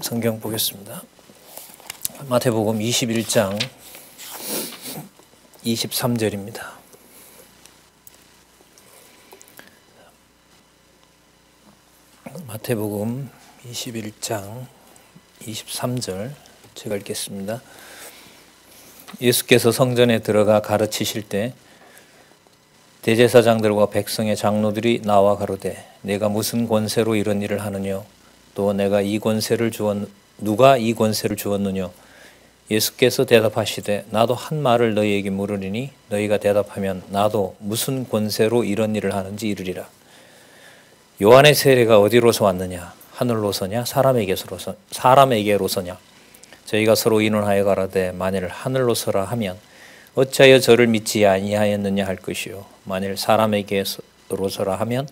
성경 보겠습니다. 마태복음 21장 23절입니다. 마태복음 21장 23절 제가 읽겠습니다. 예수께서 성전에 들어가 가르치실 때 대제사장들과 백성의 장로들이 나와 가로되 내가 무슨 권세로 이런 일을 하느냐, 또 내가 이 권세를 누가 이 권세를 주었느냐. 예수께서 대답하시되 나도 한 말을 너희에게 물으리니 너희가 대답하면 나도 무슨 권세로 이런 일을 하는지 이르리라. 요한의 세례가 어디로서 왔느냐? 하늘로서냐 사람에게로서냐? 저희가 서로 의논하여 가라되 만일 하늘로서라 하면 어찌하여 저를 믿지 아니하였느냐 할 것이요, 만일 사람에게로서라 하면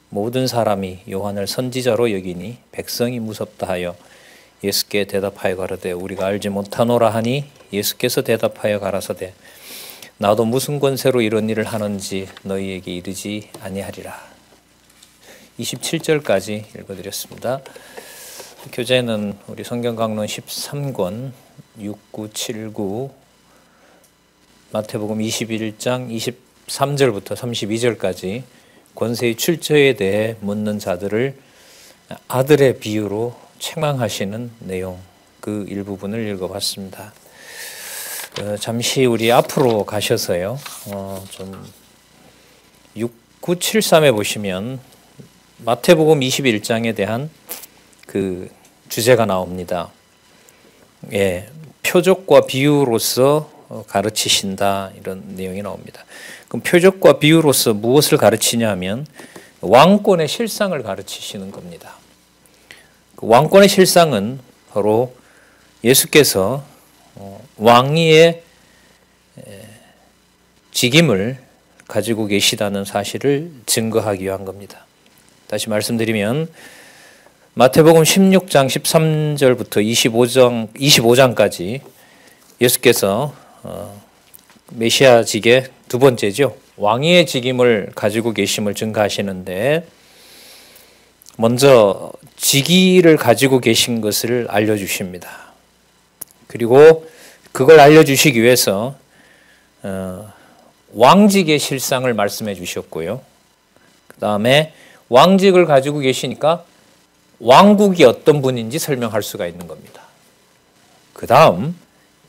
모든 사람이 요한을 선지자로 여기니 백성이 무섭다 하여 예수께 대답하여 가라되 우리가 알지 못하노라 하니, 예수께서 대답하여 가라사대 나도 무슨 권세로 이런 일을 하는지 너희에게 이르지 아니하리라. 27절까지 읽어드렸습니다. 교재는 우리 성경강론 13권 6979 마태복음 21장 23절부터 32절까지 권세의 출처에 대해 묻는 자들을 아들의 비유로 책망하시는 내용, 그 일부분을 읽어봤습니다. 잠시 우리 앞으로 가셔서요, 좀 6973에 보시면 마태복음 21장에 대한 그 주제가 나옵니다. 예, 표적과 비유로서 가르치신다, 이런 내용이 나옵니다. 그럼 표적과 비유로서 무엇을 가르치냐 하면 왕권의 실상을 가르치시는 겁니다. 그 왕권의 실상은 바로 예수께서 왕위의 직임을 가지고 계시다는 사실을 증거하기 위한 겁니다. 다시 말씀드리면 마태복음 16장 13절부터 25장까지 예수께서 메시아직의 두 번째죠, 왕위의 직임을 가지고 계심을 증거하시는데, 먼저 직위를 가지고 계신 것을 알려주십니다. 그리고 그걸 알려주시기 위해서 왕직의 실상을 말씀해 주셨고요. 그 다음에 왕직을 가지고 계시니까 왕국이 어떤 분인지 설명할 수가 있는 겁니다. 그 다음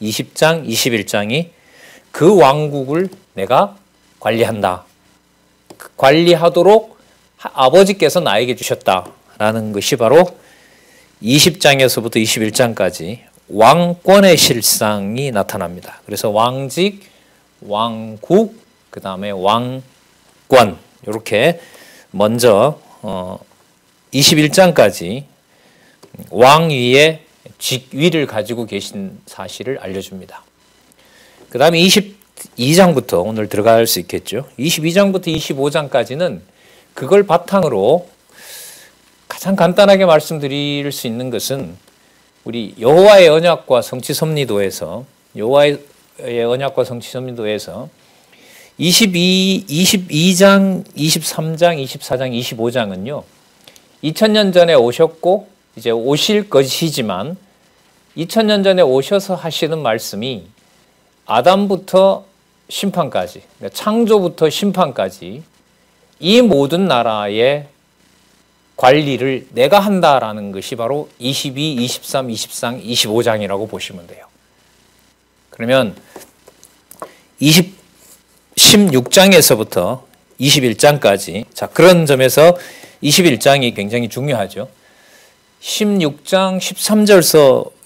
20장, 21장이 그 왕국을 내가 관리한다, 관리하도록 아버지께서 나에게 주셨다라는 것이 바로 20장에서부터 21장까지 왕권의 실상이 나타납니다. 그래서 왕직, 왕국, 그 다음에 왕권, 이렇게 먼저 21장까지 왕위의 직위를 가지고 계신 사실을 알려줍니다. 그 다음에 22장부터 오늘 들어갈 수 있겠죠. 22장부터 25장까지는 그걸 바탕으로 가장 간단하게 말씀드릴 수 있는 것은 우리 여호와의 언약과 성취 섭리도에서 22장, 23장, 24장, 25장은요 2000년 전에 오셨고 이제 오실 것이지만 2000년 전에 오셔서 하시는 말씀이 아담부터 심판까지, 그러니까 창조부터 심판까지 이 모든 나라의 관리를 내가 한다라는 것이 바로 22, 23, 24, 25장이라고 보시면 돼요. 그러면 16장에서부터 21장까지, 자, 그런 점에서 21장이 굉장히 중요하죠. 16장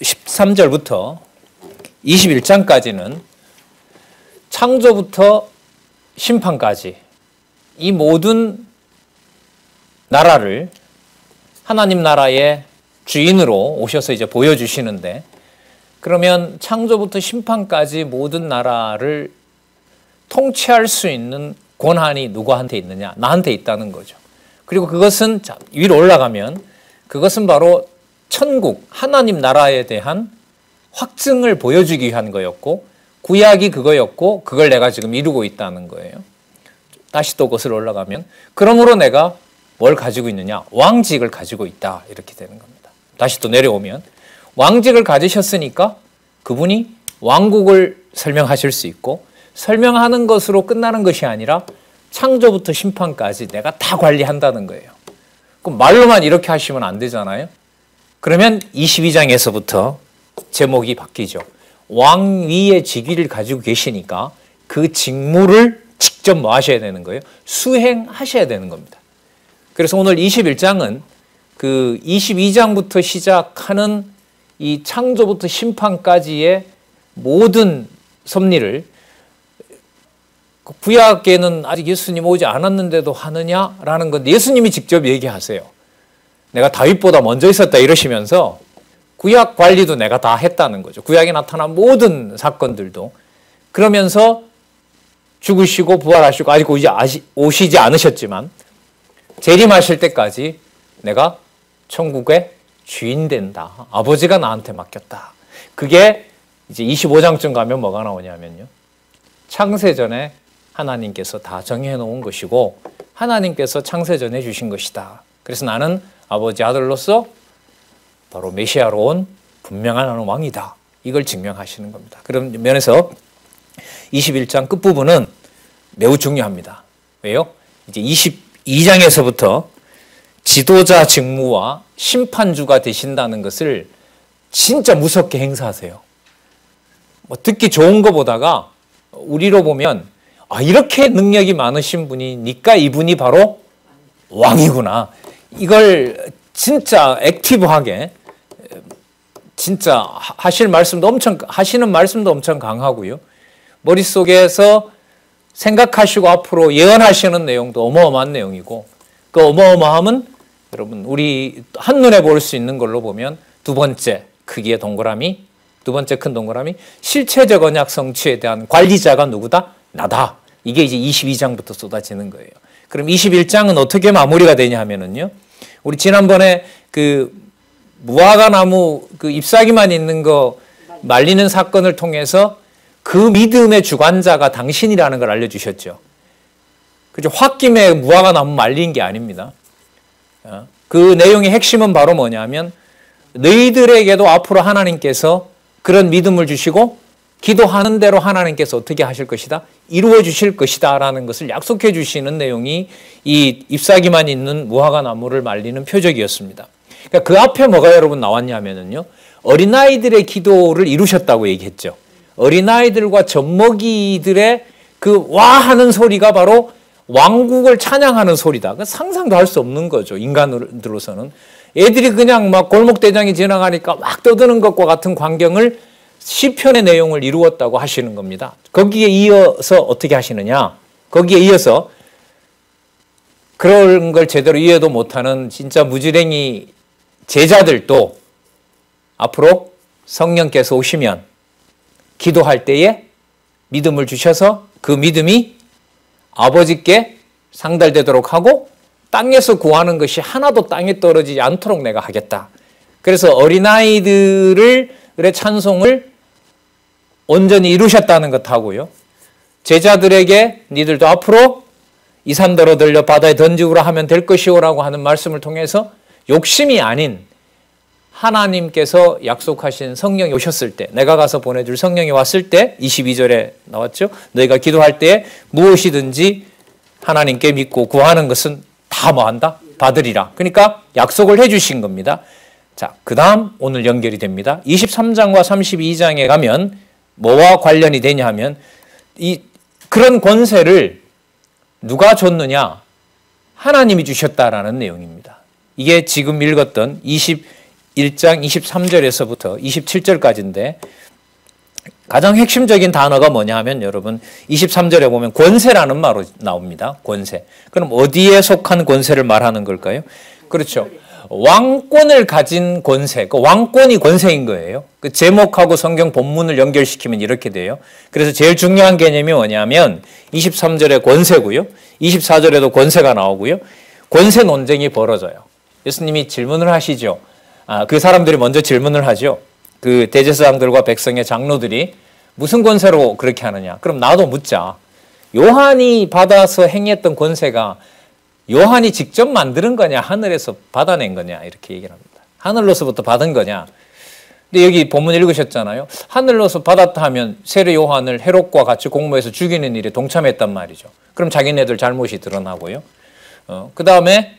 13절부터 21장까지는 창조부터 심판까지 이 모든 나라를 하나님 나라의 주인으로 오셔서 이제 보여주시는데, 그러면 창조부터 심판까지 모든 나라를 통치할 수 있는 권한이 누구한테 있느냐? 나한테 있다는 거죠. 그리고 그것은 위로 올라가면 그것은 바로 천국, 하나님 나라에 대한 확증을 보여주기 위한 거였고, 구약이 그거였고 그걸 내가 지금 이루고 있다는 거예요. 다시 또 그것을 올라가면 그러므로 내가 뭘 가지고 있느냐? 왕직을 가지고 있다, 이렇게 되는 겁니다. 다시 또 내려오면 왕직을 가지셨으니까 그분이 왕국을 설명하실 수 있고 설명하는 것으로 끝나는 것이 아니라 창조부터 심판까지 내가 다 관리한다는 거예요. 그럼 말로만 이렇게 하시면 안 되잖아요. 그러면 22장에서부터 제목이 바뀌죠. 왕위의 직위를 가지고 계시니까 그 직무를 직접 뭐 하셔야 되는 거예요? 수행하셔야 되는 겁니다. 그래서 오늘 21장은 그 22장부터 시작하는 이 창조부터 심판까지의 모든 섭리를 구약에는 아직 예수님 오지 않았는데도 하느냐라는 건 예수님이 직접 얘기하세요. 내가 다윗보다 먼저 있었다 이러시면서 구약 관리도 내가 다 했다는 거죠. 구약에 나타난 모든 사건들도. 그러면서 죽으시고 부활하시고 아직 오시지 않으셨지만 재림하실 때까지 내가 천국의 주인 된다. 아버지가 나한테 맡겼다. 그게 이제 25장쯤 가면 뭐가 나오냐면요. 창세전에 하나님께서 다 정해 놓은 것이고 하나님께서 창세전에 주신 것이다. 그래서 나는 아버지 아들로서 바로 메시아로 온 분명한 왕이다. 이걸 증명하시는 겁니다. 그런 면에서 21장 끝부분은 매우 중요합니다. 왜요? 이제 22장에서부터 지도자 직무와 심판주가 되신다는 것을 진짜 무섭게 행사하세요. 뭐 듣기 좋은 것보다가 우리로 보면 이렇게 능력이 많으신 분이니까 이분이 바로 왕이구나. 이걸 진짜 액티브하게 진짜 하시는 말씀도 엄청 강하고요. 머릿속에서 생각하시고 앞으로 예언하시는 내용도 어마어마한 내용이고 그 어마어마함은 여러분 우리 한눈에 볼 수 있는 걸로 보면 두 번째 크기의 동그라미, 두 번째 큰 동그라미 실체적 언약 성취에 대한 관리자가 누구다? 나다. 이게 이제 22장부터 쏟아지는 거예요. 그럼 21장은 어떻게 마무리가 되냐 하면은요. 우리 지난번에 그 무화과 나무 그 잎사귀만 있는 거 말리는 사건을 통해서 그 믿음의 주관자가 당신이라는 걸 알려주셨죠. 그죠? 홧김에 무화과 나무 말린 게 아닙니다. 그 내용의 핵심은 바로 뭐냐면 너희들에게도 앞으로 하나님께서 그런 믿음을 주시고 기도하는 대로 하나님께서 어떻게 하실 것이다? 이루어 주실 것이다 라는 것을 약속해 주시는 내용이 이 잎사귀만 있는 무화과 나무를 말리는 표적이었습니다. 그러니까 그 앞에 뭐가 여러분 나왔냐면요. 어린아이들의 기도를 이루셨다고 얘기했죠. 어린아이들과 젖먹이들의 그 와 하는 소리가 바로 왕국을 찬양하는 소리다. 상상도 할 수 없는 거죠. 인간으로서는. 애들이 그냥 막 골목대장이 지나가니까 막 떠드는 것과 같은 광경을 시편의 내용을 이루었다고 하시는 겁니다. 거기에 이어서 어떻게 하시느냐? 거기에 이어서 그런 걸 제대로 이해도 못하는 진짜 무지랭이 제자들도 앞으로 성령께서 오시면 기도할 때에 믿음을 주셔서 그 믿음이 아버지께 상달되도록 하고 땅에서 구하는 것이 하나도 땅에 떨어지지 않도록 내가 하겠다. 그래서 어린아이들의 찬송을 온전히 이루셨다는 것하고요. 제자들에게 니들도 앞으로 이 산더러 들려 바다에 던지우라 하면 될 것이오라고 하는 말씀을 통해서 욕심이 아닌 하나님께서 약속하신 성령이 오셨을 때 내가 가서 보내줄 성령이 왔을 때 22절에 나왔죠. 너희가 기도할 때 무엇이든지 하나님께 믿고 구하는 것은 다 뭐한다? 받으리라. 그러니까 약속을 해주신 겁니다. 자, 그 다음 오늘 연결이 됩니다. 23장과 32장에 가면 뭐와 관련이 되냐 하면 그런 권세를 누가 줬느냐? 하나님이 주셨다라는 내용입니다. 이게 지금 읽었던 21장 23절에서부터 27절까지인데 가장 핵심적인 단어가 뭐냐 하면 여러분 23절에 보면 권세라는 말로 나옵니다. 권세. 그럼 어디에 속한 권세를 말하는 걸까요? 그렇죠. 왕권을 가진 권세. 그 왕권이 권세인 거예요. 그 제목하고 성경 본문을 연결시키면 이렇게 돼요. 그래서 제일 중요한 개념이 뭐냐면 23절에 권세고요. 24절에도 권세가 나오고요. 권세 논쟁이 벌어져요. 예수님이 질문을 하시죠. 그 사람들이 먼저 질문을 하죠. 그 대제사장들과 백성의 장로들이 무슨 권세로 그렇게 하느냐. 그럼 나도 묻자. 요한이 받아서 행했던 권세가 요한이 직접 만드는 거냐 하늘에서 받아낸 거냐 이렇게 얘기를 합니다. 하늘로서부터 받은 거냐? 근데 여기 본문 읽으셨잖아요. 하늘로서 받았다 하면 세례 요한을 헤롯과 같이 공모해서 죽이는 일에 동참했단 말이죠. 그럼 자기네들 잘못이 드러나고요. 그 다음에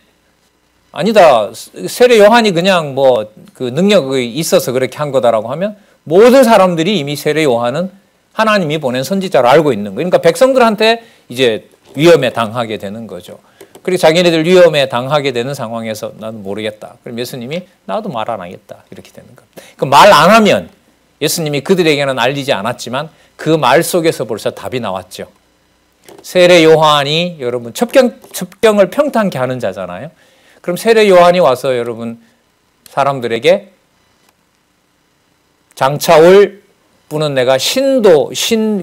아니다. 세례 요한이 그냥 뭐 그 능력이 있어서 그렇게 한 거다라고 하면 모든 사람들이 이미 세례 요한은 하나님이 보낸 선지자로 알고 있는 거예요. 그러니까 백성들한테 이제 위험에 당하게 되는 거죠. 그리고 자기네들 위험에 당하게 되는 상황에서 나는 모르겠다. 그럼 예수님이 나도 말 안 하겠다. 이렇게 되는 겁니다. 그 말 안 하면 예수님이 그들에게는 알리지 않았지만 그 말 속에서 벌써 답이 나왔죠. 세례 요한이 여러분 첩경을 평탄케 하는 자잖아요. 그럼 세례 요한이 와서 여러분 사람들에게 장차올 분은 내가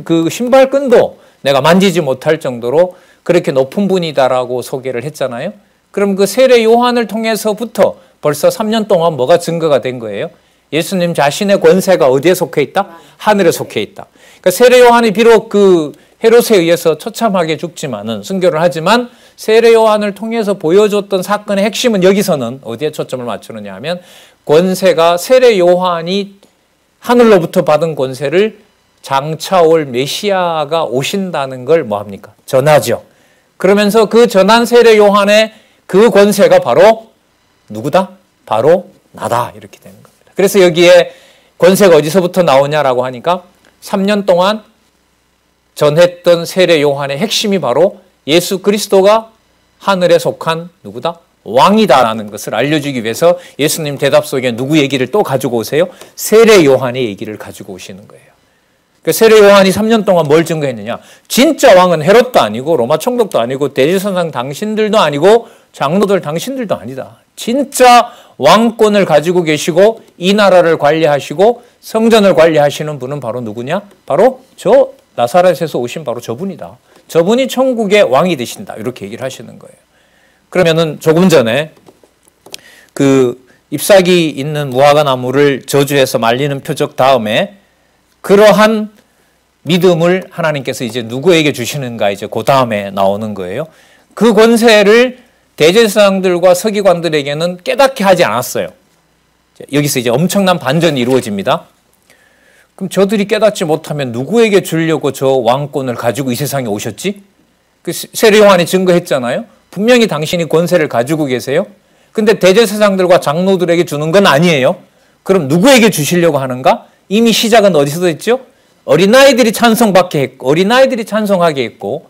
그 신발끈도 내가 만지지 못할 정도로 그렇게 높은 분이다라고 소개를 했잖아요. 그럼 그 세례 요한을 통해서부터 벌써 3년 동안 뭐가 증거가 된 거예요? 예수님 자신의 권세가 어디에 속해 있다? 하늘에 속해 있다. 그러니까 세례 요한이 비록 그 헤롯에 의해서 처참하게 죽지만은 순교를 하지만 세례 요한을 통해서 보여줬던 사건의 핵심은 여기서는 어디에 초점을 맞추느냐 하면 권세가 세례 요한이 하늘로부터 받은 권세를 장차올 메시아가 오신다는 걸 뭐합니까? 전하죠. 그러면서 그 전한 세례 요한의 그 권세가 바로 누구다? 바로 나다. 이렇게 되는 겁니다. 그래서 여기에 권세가 어디서부터 나오냐라고 하니까 3년 동안 전했던 세례 요한의 핵심이 바로 예수 그리스도가 하늘에 속한 누구다? 왕이다라는 것을 알려주기 위해서 예수님 대답 속에 누구 얘기를 또 가지고 오세요? 세례 요한의 얘기를 가지고 오시는 거예요. 그 세례 요한이 3년 동안 뭘 증거했느냐? 진짜 왕은 헤롯도 아니고 로마 총독도 아니고 대제사장 당신들도 아니고 장로들 당신들도 아니다. 진짜 왕권을 가지고 계시고 이 나라를 관리하시고 성전을 관리하시는 분은 바로 누구냐? 바로 저 나사렛에서 오신 바로 저분이다. 저분이 천국의 왕이 되신다. 이렇게 얘기를 하시는 거예요. 그러면은 조금 전에 그 잎사귀 있는 무화과 나무를 저주해서 말리는 표적 다음에 그러한 믿음을 하나님께서 이제 누구에게 주시는가 이제 그 다음에 나오는 거예요. 그 권세를 대제사장들과 서기관들에게는 깨닫게 하지 않았어요. 여기서 이제 엄청난 반전이 이루어집니다. 그럼 저들이 깨닫지 못하면 누구에게 주려고 저 왕권을 가지고 이 세상에 오셨지? 그 세례 요한이 증거했잖아요. 분명히 당신이 권세를 가지고 계세요. 근데 대제사장들과 장로들에게 주는 건 아니에요. 그럼 누구에게 주시려고 하는가? 이미 시작은 어디서 됐죠? 어린아이들이 찬송받게 했고, 어린아이들이 찬송하게 했고,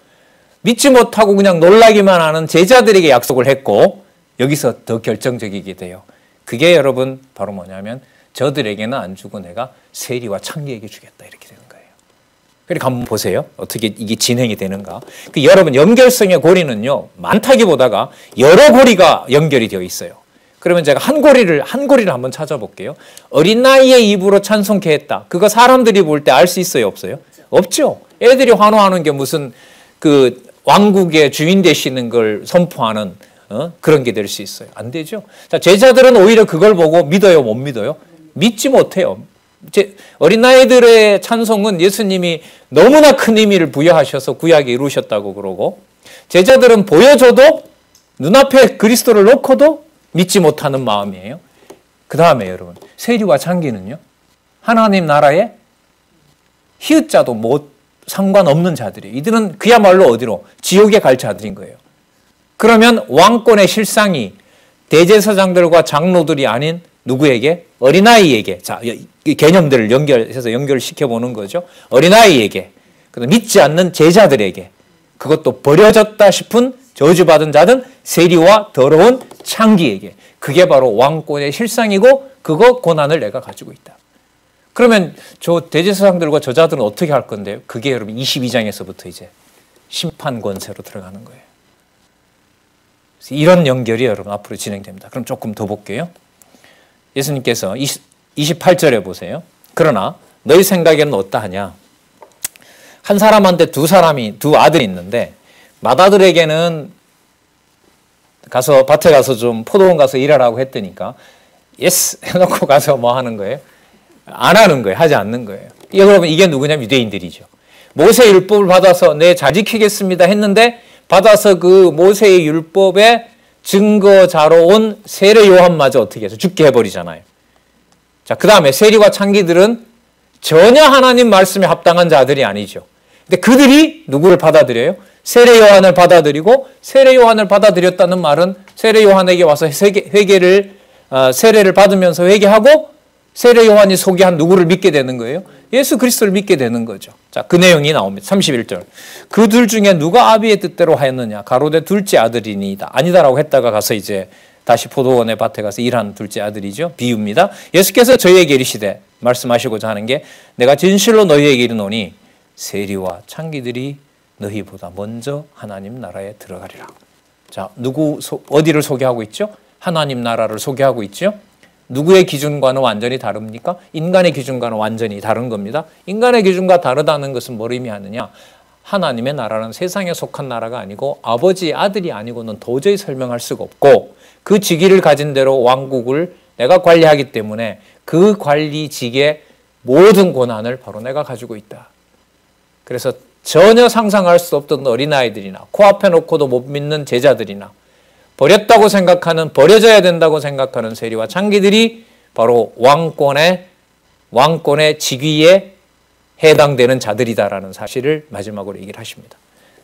믿지 못하고 그냥 놀라기만 하는 제자들에게 약속을 했고, 여기서 더 결정적이게 돼요. 그게 여러분 바로 뭐냐면 저들에게는 안 주고 내가 세리와 창리에게 주겠다 이렇게 되는 거예요. 그러니까 한번 보세요. 어떻게 이게 진행이 되는가. 그 여러분 연결성의 고리는요. 많다기보다가 여러 고리가 연결이 되어 있어요. 그러면 제가 한 고리를 한번 찾아볼게요. 어린아이의 입으로 찬송케 했다. 그거 사람들이 볼 때 알 수 있어요? 없어요? 없죠. 애들이 환호하는 게 무슨 그 왕국의 주인 되시는 걸 선포하는 그런 게 될 수 있어요. 안 되죠. 자, 제자들은 오히려 그걸 보고 믿어요? 못 믿어요? 믿지 못해요. 어린아이들의 찬송은 예수님이 너무나 큰 의미를 부여하셔서 구약에 이루셨다고 그러고 제자들은 보여줘도 눈앞에 그리스도를 놓고도 믿지 못하는 마음이에요. 그 다음에 여러분 세리와 창기는요. 하나님 나라에 히읗자도 못 상관없는 자들이에요. 이들은 그야말로 어디로? 지옥에 갈 자들인 거예요. 그러면 왕권의 실상이 대제사장들과 장로들이 아닌 누구에게? 어린아이에게. 자, 이 개념들을 연결시켜 보는 거죠. 어린아이에게. 믿지 않는 제자들에게. 그것도 버려졌다 싶은 저주받은 자든 세리와 더러운 창기에게. 그게 바로 왕권의 실상이고 그거 고난을 내가 가지고 있다. 그러면 저 대제사장들과 저자들은 어떻게 할 건데요? 그게 여러분 22장에서부터 이제 심판 권세로 들어가는 거예요. 이런 연결이 여러분 앞으로 진행됩니다. 그럼 조금 더 볼게요. 예수님께서 28절에 보세요. 그러나 너희 생각에는 어떠하냐? 한 사람한테 두 아들이 있는데 맏아들에게는 가서 밭에 가서 좀 포도원 가서 일하라고 했더니까 예스 해놓고 가서 뭐 하는 거예요? 안 하는 거예요. 하지 않는 거예요. 여러분 이게 누구냐면 유대인들이죠. 모세의 율법을 받아서 네 잘 지키겠습니다 했는데 받아서 그 모세의 율법에 증거자로 온 세례 요한마저 어떻게 해서 죽게 해버리잖아요. 자, 그 다음에 세리와 창기들은 전혀 하나님 말씀에 합당한 자들이 아니죠. 근데 그들이 누구를 받아들여요? 세례 요한을 받아들이고, 세례 요한을 받아들였다는 말은 세례 요한에게 와서 세례를 받으면서 회개하고 세례 요한이 소개한 누구를 믿게 되는 거예요? 예수 그리스도를 믿게 되는 거죠. 자, 그 내용이 나옵니다. 31절. 그 둘 중에 누가 아비의 뜻대로 하였느냐? 가로되 둘째 아들이니이다. 아니다라고 했다가 가서 이제 다시 포도원의 밭에 가서 일하는 둘째 아들이죠. 비유입니다. 예수께서 저희에게 이르시되, 말씀하시고자 하는 게, 내가 진실로 너희에게 이르노니 세리와 창기들이 너희보다 먼저 하나님 나라에 들어가리라. 자, 어디를 소개하고 있죠? 하나님 나라를 소개하고 있죠. 누구의 기준과는 완전히 다릅니까? 인간의 기준과는 완전히 다른 겁니다. 인간의 기준과 다르다는 것은 뭘 의미하느냐? 하나님의 나라는 세상에 속한 나라가 아니고 아버지의 아들이 아니고는 도저히 설명할 수가 없고, 그 직위를 가진 대로 왕국을 내가 관리하기 때문에 그 관리직의 모든 권한을 바로 내가 가지고 있다. 그래서 전혀 상상할 수 없던 어린아이들이나 코앞에 놓고도 못 믿는 제자들이나 버렸다고 생각하는, 버려져야 된다고 생각하는 세리와 창기들이 바로 왕권의 직위에 해당되는 자들이다라는 사실을 마지막으로 얘기를 하십니다.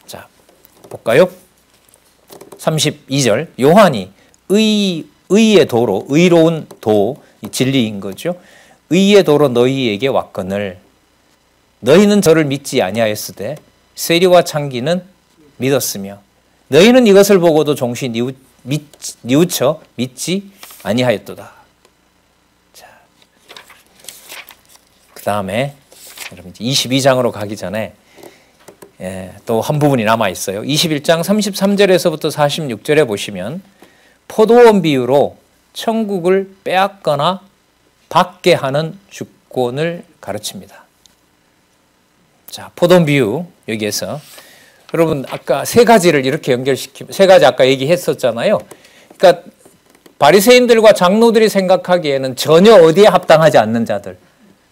자, 볼까요? 32절. 요한이 의의 도로, 의로운 도, 진리인 거죠. 의의 도로 너희에게 왔거늘 너희는 저를 믿지 아니하였으되 세리와 창기는 믿었으며 너희는 이것을 보고도 종시 뉘우쳐 믿지 아니하였도다. 자, 그 다음에 여러분 22장으로 가기 전에 또 한 부분이 남아 있어요. 21장 33절에서부터 46절에 보시면 포도원 비유로 천국을 빼앗거나 받게 하는 주권을 가르칩니다. 자, 포도원 비유 여기에서 여러분 아까 세 가지를 이렇게 연결시키면, 세 가지 아까 얘기했었잖아요. 그러니까 바리새인들과 장로들이 생각하기에는 전혀 어디에 합당하지 않는 자들,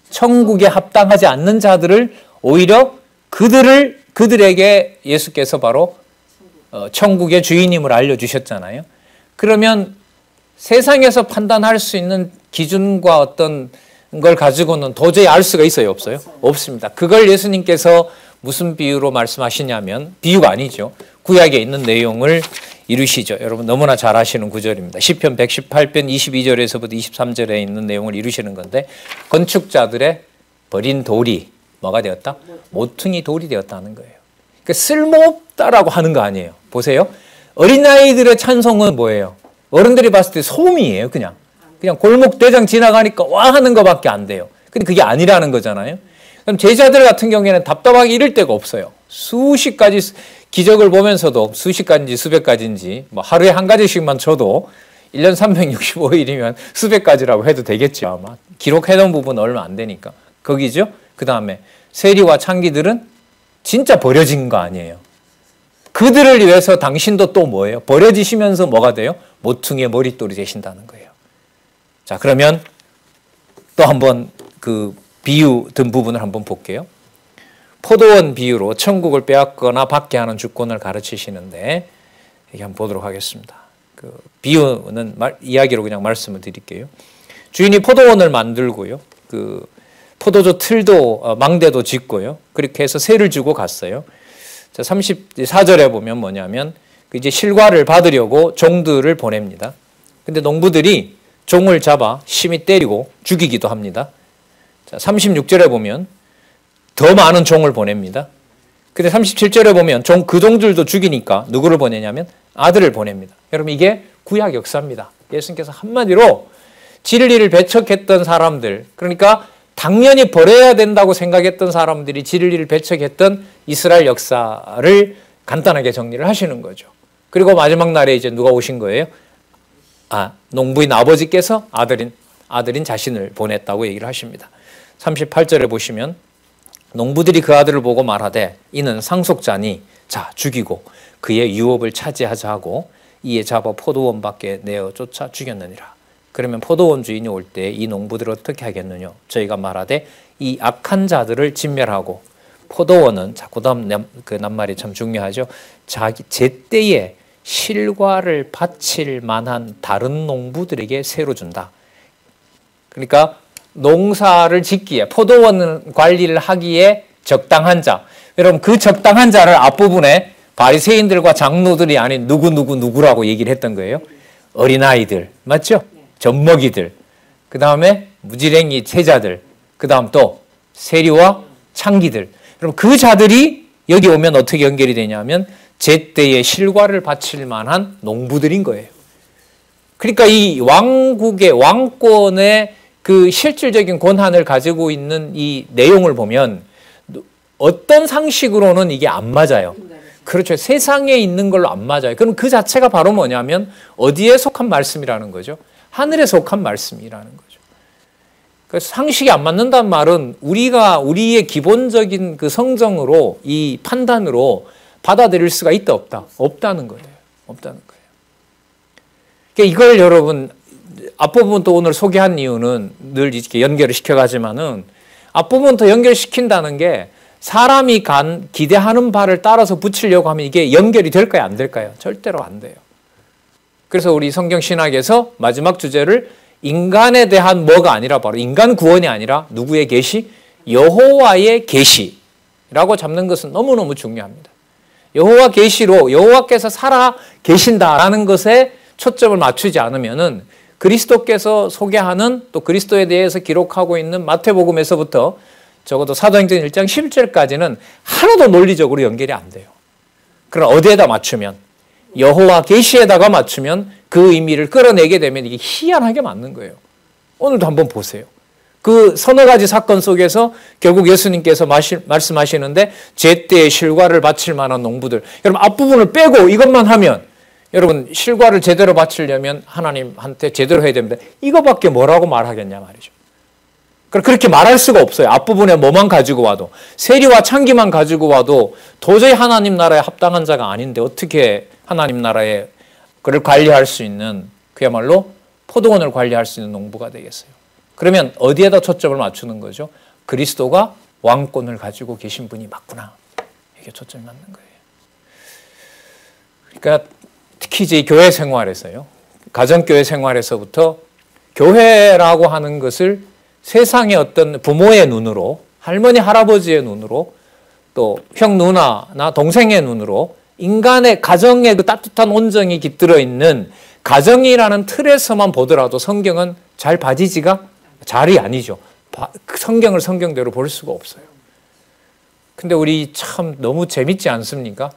천국에 합당하지 않는 자들을 오히려 그들에게 예수께서 바로 천국의 주인임을 알려주셨잖아요. 그러면 세상에서 판단할 수 있는 기준과 어떤 걸 가지고는 도저히 알 수가 있어요? 없어요? 없습니다. 그걸 예수님께서 무슨 비유로 말씀하시냐면, 비유가 아니죠. 구약에 있는 내용을 이루시죠. 여러분 너무나 잘 아시는 구절입니다. 시편 118편 22절에서부터 23절에 있는 내용을 이루시는 건데, 건축자들의 버린 돌이 뭐가 되었다? 모퉁이 돌이 되었다는 거예요. 그러니까 쓸모없다라고 하는 거 아니에요. 보세요. 어린아이들의 찬송은 뭐예요? 어른들이 봤을 때 소음이에요. 그냥 골목 대장 지나가니까 와 하는 것밖에 안 돼요. 근데 그게 아니라는 거잖아요. 그럼 제자들 같은 경우에는 답답하게 이를 데가 없어요. 수십 가지 기적을 보면서도, 수십 가지인지 수백 가지인지, 뭐 하루에 한 가지씩만 쳐도 1년 365일이면 수백 가지라고 해도 되겠죠. 아마 기록해놓은 부분은 얼마 안 되니까. 거기죠. 그 다음에 세리와 창기들은 진짜 버려진 거 아니에요. 그들을 위해서 당신도 또 뭐예요? 버려지시면서 뭐가 돼요? 모퉁이의 머릿돌이 되신다는 거예요. 자, 그러면 또 한번 그 비유 든 부분을 한번 볼게요. 포도원 비유로 천국을 빼앗거나 받게 하는 주권을 가르치시는데, 이게 한번 보도록 하겠습니다. 그 비유는 이야기로 그냥 말씀을 드릴게요. 주인이 포도원을 만들고요. 그 포도주 틀도 망대도 짓고요. 그렇게 해서 세를 주고 갔어요. 자, 34절에 보면 뭐냐면 이제 실과를 받으려고 종들을 보냅니다. 근데 농부들이 종을 잡아 심히 때리고 죽이기도 합니다. 자, 36절에 보면 더 많은 종을 보냅니다. 근데 37절에 보면 그 종들도 죽이니까 누구를 보내냐면 아들을 보냅니다. 여러분 이게 구약 역사입니다. 예수님께서 한마디로 진리를 배척했던 사람들, 그러니까 당연히 버려야 된다고 생각했던 사람들이 진리를 배척했던 이스라엘 역사를 간단하게 정리를 하시는 거죠. 그리고 마지막 날에 이제 누가 오신 거예요? 농부인 아버지께서 아들인 자신을 보냈다고 얘기를 하십니다. 38절에 보시면 농부들이 그 아들을 보고 말하되 이는 상속자니 자 죽이고 그의 유업을 차지하자 하고 이에 잡아 포도원 밖에 내어 쫓아 죽였느니라. 그러면 포도원 주인이 올 때 이 농부들을 어떻게 하겠느냐? 저희가 말하되 이 악한 자들을 진멸하고 포도원은, 자, 그 다음 그 낱말이 참 중요하죠. 제때에 실과를 바칠 만한 다른 농부들에게 새로 준다. 그러니까 농사를 짓기에, 포도원 관리를 하기에 적당한 자. 여러분, 그 적당한 자를 앞부분에 바리새인들과 장로들이 아닌 누구라고 얘기를 했던 거예요. 어린아이들, 맞죠? 젖먹이들, 그 다음에 무지랭이 제자들, 그 다음 또 세리와 창기들. 그럼 그 자들이 여기 오면 어떻게 연결이 되냐면 제때에 실과를 바칠 만한 농부들인 거예요. 그러니까 이 왕국의 왕권의 그 실질적인 권한을 가지고 있는 이 내용을 보면 어떤 상식으로는 이게 안 맞아요. 그렇죠. 세상에 있는 걸로 안 맞아요. 그럼 그 자체가 바로 뭐냐면 어디에 속한 말씀이라는 거죠? 하늘에 속한 말씀이라는 거죠. 그래서 상식이 안 맞는다는 말은 우리의 기본적인 그 성정으로, 이 판단으로 받아들일 수가 있다 없다? 없다는 거예요. 없다는 거예요. 그러니까 이걸 여러분 앞부분 또 오늘 소개한 이유는 늘 이렇게 연결을 시켜가지만은 앞부분 더 연결시킨다는 게 사람이 기대하는 바를 따라서 붙이려고 하면 이게 연결이 될까요? 안 될까요? 절대로 안 돼요. 그래서 우리 성경신학에서 마지막 주제를 인간에 대한 뭐가 아니라 바로 인간 구원이 아니라 누구의 계시? 여호와의 계시라고 잡는 것은 너무너무 중요합니다. 여호와 계시로 여호와께서 살아 계신다라는 것에 초점을 맞추지 않으면은 그리스도께서 소개하는 또 그리스도에 대해서 기록하고 있는 마태복음에서부터 적어도 사도행전 1장 11절까지는 하나도 논리적으로 연결이 안 돼요. 그러나 어디에다 맞추면 여호와 계시에다가 맞추면 그 의미를 끌어내게 되면 이게 희한하게 맞는 거예요. 오늘도 한번 보세요. 그 서너 가지 사건 속에서 결국 예수님께서 말씀하시는데 제때에 실과를 바칠 만한 농부들. 여러분 앞부분을 빼고 이것만 하면 여러분 실과를 제대로 바치려면 하나님한테 제대로 해야 됩니다. 이거밖에 뭐라고 말하겠냐 말이죠. 그렇게 말할 수가 없어요. 앞부분에 뭐만 가지고 와도 세리와 창기만 가지고 와도 도저히 하나님 나라에 합당한 자가 아닌데 어떻게 하나님 나라에 그를 관리할 수 있는 그야말로 포도원을 관리할 수 있는 농부가 되겠어요. 그러면 어디에다 초점을 맞추는 거죠? 그리스도가 왕권을 가지고 계신 분이 맞구나. 이게 초점이 맞는 거예요. 그러니까 특히 이제 교회 생활에서요. 가정교회 생활에서부터 교회라고 하는 것을 세상의 어떤 부모의 눈으로, 할머니, 할아버지의 눈으로, 또 형, 누나나 동생의 눈으로 인간의 가정의 그 따뜻한 온정이 깃들어 있는 가정이라는 틀에서만 보더라도 성경은 잘 봐지지가 잘이 아니죠. 성경을 성경대로 볼 수가 없어요. 근데 우리 참 너무 재밌지 않습니까?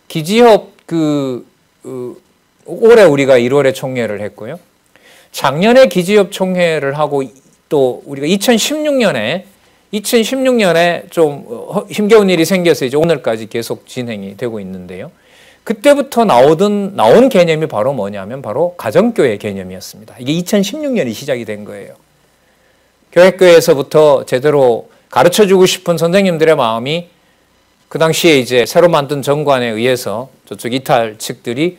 기지협 올해 우리가 1월에 총회를 했고요. 작년에 기지협 총회를 하고 또 우리가 2016년에 좀 힘겨운 일이 생겨서 이제 오늘까지 계속 진행이 되고 있는데요. 그때부터 나온 개념이 바로 뭐냐면 바로 가정교회 개념이었습니다. 이게 2016년이 시작이 된 거예요. 교회에서부터 제대로 가르쳐주고 싶은 선생님들의 마음이 그 당시에 이제 새로 만든 정관에 의해서 저쪽 이탈 측들이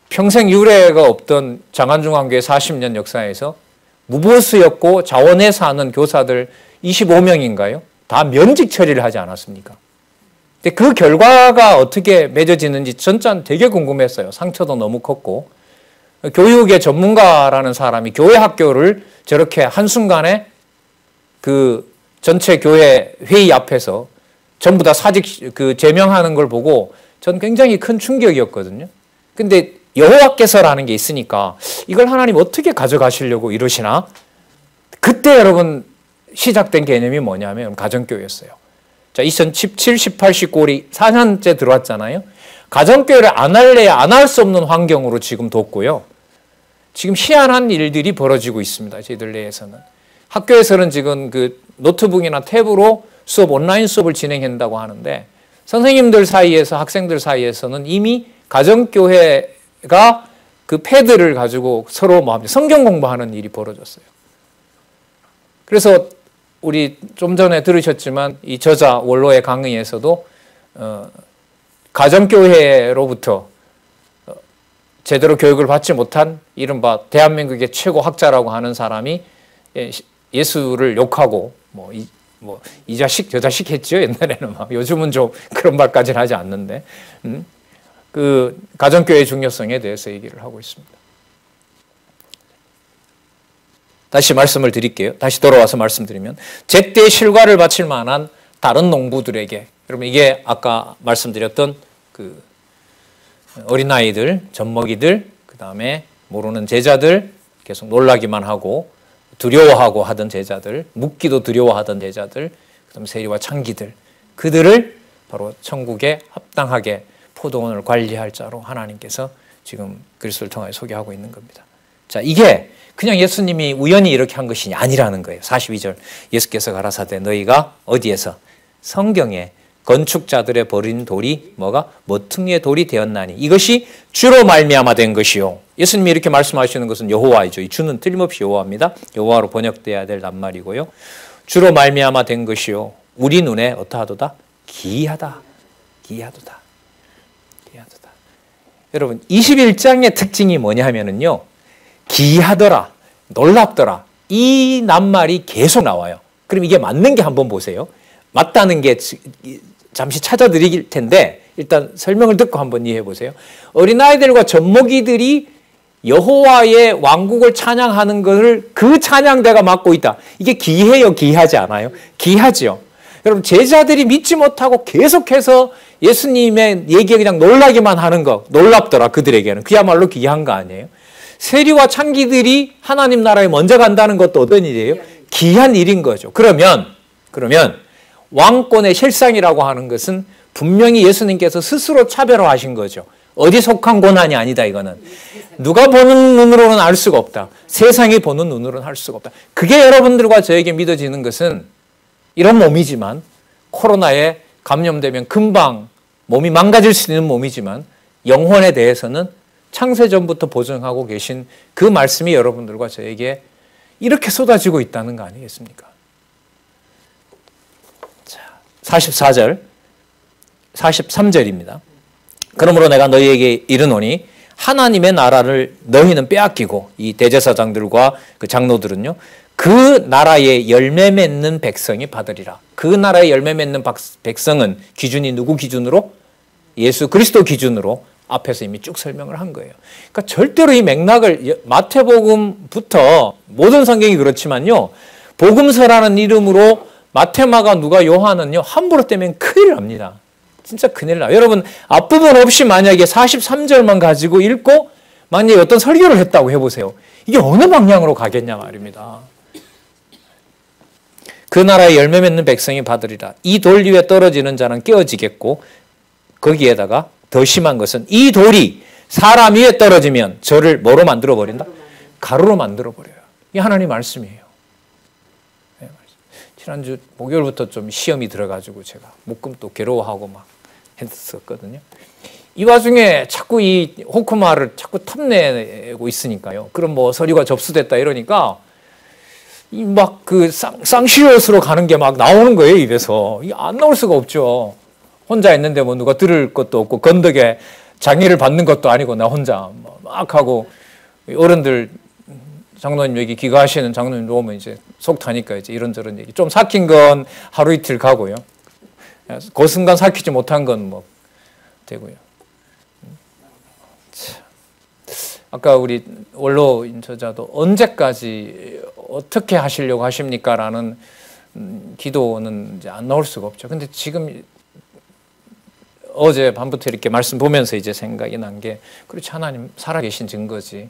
평생 유례가 없던 장안중앙교회 40년 역사에서 무보수였고 자원에 사는 교사들 25명인가요? 다 면직 처리를 하지 않았습니까? 근데 그 결과가 어떻게 맺어지는지 전짜 되게 궁금했어요. 상처도 너무 컸고. 교육의 전문가라는 사람이 교회 학교를 저렇게 한순간에 그 전체 교회 회의 앞에서 전부 다 사직 제명하는 걸 보고 전 굉장히 큰 충격이었거든요. 근데 여호와께서라는 게 있으니까 이걸 하나님 어떻게 가져가시려고 이러시나? 그때 여러분 시작된 개념이 뭐냐면 가정교회였어요. 자, 2017, 18, 19이 4년째 들어왔잖아요. 가정교회를 안 할래야 안 할 수 없는 환경으로 지금 뒀고요. 지금 희한한 일들이 벌어지고 있습니다. 저희들 내에서는. 학교에서는 지금 그 노트북이나 탭으로 온라인 수업을 진행한다고 하는데 선생님들 사이에서 학생들 사이에서는 이미 가정교회가 그 패드를 가지고 서로 성경 공부하는 일이 벌어졌어요. 그래서 우리 좀 전에 들으셨지만 이 저자 원로의 강의에서도 가정교회로부터 제대로 교육을 받지 못한 이른바 대한민국의 최고 학자라고 하는 사람이 예수를 욕하고 이 자식 저 자식 했죠. 옛날에는 요즘은 좀 그런 말까지는 하지 않는데 그 가정교회의 중요성에 대해서 얘기를 하고 있습니다. 다시 말씀을 드릴게요. 다시 돌아와서 말씀드리면 제때 실과를 바칠 만한 다른 농부들에게, 여러분 이게 아까 말씀드렸던 그 어린아이들, 젖먹이들, 그 다음에 모르는 제자들, 계속 놀라기만 하고 두려워하고 하던 제자들, 묻기도 두려워하던 제자들, 그 다음에 세리와 창기들, 그들을 바로 천국에 합당하게 포도원을 관리할 자로 하나님께서 지금 그리스도를 통하여 소개하고 있는 겁니다. 자, 이게 그냥 예수님이 우연히 이렇게 한 것이 아니라는 거예요. 42절 예수께서 가라사대 너희가 어디에서? 성경에 건축자들의 버린 돌이 뭐가? 모퉁이의 돌이 되었나니 이것이 주로 말미암아 된 것이요. 예수님이 이렇게 말씀하시는 것은 여호와이죠. 이 주는 틀림없이 여호와입니다. 여호와로 번역돼야 될 낱말이고요. 주로 말미암아 된 것이요. 우리 눈에 어떠하도다? 기이하다. 기이하도다. 기이하도다. 여러분 21장의 특징이 뭐냐 하면은요. 기이하더라. 놀랍더라. 이 낱말이 계속 나와요. 그럼 이게 맞는 게 한번 보세요. 맞다는 게 잠시 찾아드릴 텐데 일단 설명을 듣고 한번 이해해 보세요. 어린아이들과 젖먹이들이 여호와의 왕국을 찬양하는 것을 그 찬양대가 맡고 있다. 이게 기이해요? 기이하지 않아요? 기이하죠. 여러분 제자들이 믿지 못하고 계속해서 예수님의 얘기에 그냥 놀라기만 하는 거 놀랍더라. 그들에게는 그야말로 기이한 거 아니에요? 세리와 창기들이 하나님 나라에 먼저 간다는 것도 어떤 일이에요? 기이한 일인 거죠. 그러면 왕권의 실상이라고 하는 것은 분명히 예수님께서 스스로 차별화하신 거죠. 어디 속한 고난이 아니다 이거는. 누가 보는 눈으로는 알 수가 없다. 세상이 보는 눈으로는 할 수가 없다. 그게 여러분들과 저에게 믿어지는 것은 이런 몸이지만 코로나에 감염되면 금방 몸이 망가질 수 있는 몸이지만 영혼에 대해서는 창세전부터 보증하고 계신 그 말씀이 여러분들과 저에게 이렇게 쏟아지고 있다는 거 아니겠습니까? 자, 44절, 43절입니다. 그러므로 내가 너희에게 이르노니 하나님의 나라를 너희는 빼앗기고 이 대제사장들과 그 장로들은요. 그 나라의 열매 맺는 백성이 받으리라. 그 나라의 열매 맺는 백성은 기준이 누구 기준으로? 예수 그리스도 기준으로 앞에서 이미 쭉 설명을 한 거예요. 그러니까 절대로 이 맥락을 마태복음부터 모든 성경이 그렇지만요. 복음서라는 이름으로 마태, 마가, 누가, 요한은요. 함부로 떼면 큰일 납니다. 진짜 큰일 나요. 여러분 앞부분 없이 만약에 43절만 가지고 읽고 만약에 어떤 설교를 했다고 해보세요. 이게 어느 방향으로 가겠냐 말입니다. 그 나라의 열매 맺는 백성이 받으리라. 이 돌 위에 떨어지는 자는 깨어지겠고 거기에다가 더 심한 것은 이 돌이 사람 위에 떨어지면 저를 뭐로 만들어버린다? 가루로 만들어버려요. 이게 하나님 말씀이에요. 네, 지난주 목요일부터 좀 시험이 들어가지고 제가 목금 또 괴로워하고 막 했었거든요. 이 와중에 자꾸 이 호크마를 자꾸 탐내고 있으니까요. 그럼 뭐 서류가 접수됐다 이러니까 이 막 그 쌍시옷으로 가는 게 막 나오는 거예요, 입에서. 이게 안 나올 수가 없죠. 혼자 있는데 뭐 누가 들을 것도 없고 건덕에 장애를 받는 것도 아니고 나 혼자 막 하고 어른들 장로님 여기 기가하시는 장로님 오면 이제 속 타니까 이제 이런저런 얘기 좀 삭힌 건 하루 이틀 가고요. 그 순간 삭히지 못한 건 뭐 되고요. 아까 우리 원로인 저자도 언제까지 어떻게 하시려고 하십니까? 라는 기도는 이제 안 나올 수가 없죠. 근데 지금 어제 밤부터 이렇게 말씀 보면서 이제 생각이 난 게 그렇지 하나님 살아계신 증거지.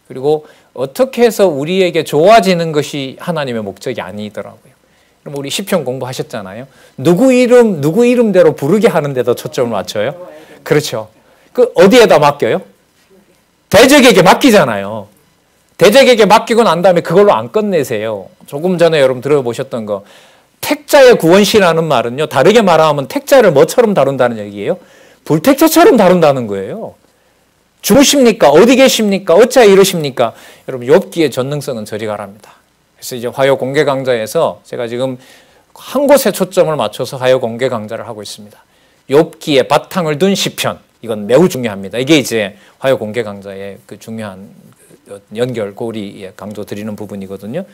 그리고 어떻게 해서 우리에게 좋아지는 것이 하나님의 목적이 아니더라고요. 그럼 우리 시편 공부하셨잖아요. 누구 이름대로 부르게 하는 데도 초점을 맞춰요. 그렇죠. 그 어디에다 맡겨요? 대적에게 맡기잖아요. 대적에게 맡기고 난 다음에 그걸로 안 끝내세요. 조금 전에 여러분 들어보셨던 거 택자의 구원시라는 말은요. 다르게 말하면 택자를 뭐처럼 다룬다는 얘기예요? 불택자처럼 다룬다는 거예요. 죽으십니까? 어디 계십니까? 어찌하여 이러십니까? 여러분 욥기의 전능성은 저리 가랍니다. 그래서 이제 화요 공개 강좌에서 제가 지금 한 곳에 초점을 맞춰서 화요 공개 강좌를 하고 있습니다. 욥기에 바탕을 둔 시편. 이건 매우 중요합니다. 이게 이제 화요 공개 강좌의 그 중요한 연결고리에 강조 드리는 부분이거든요.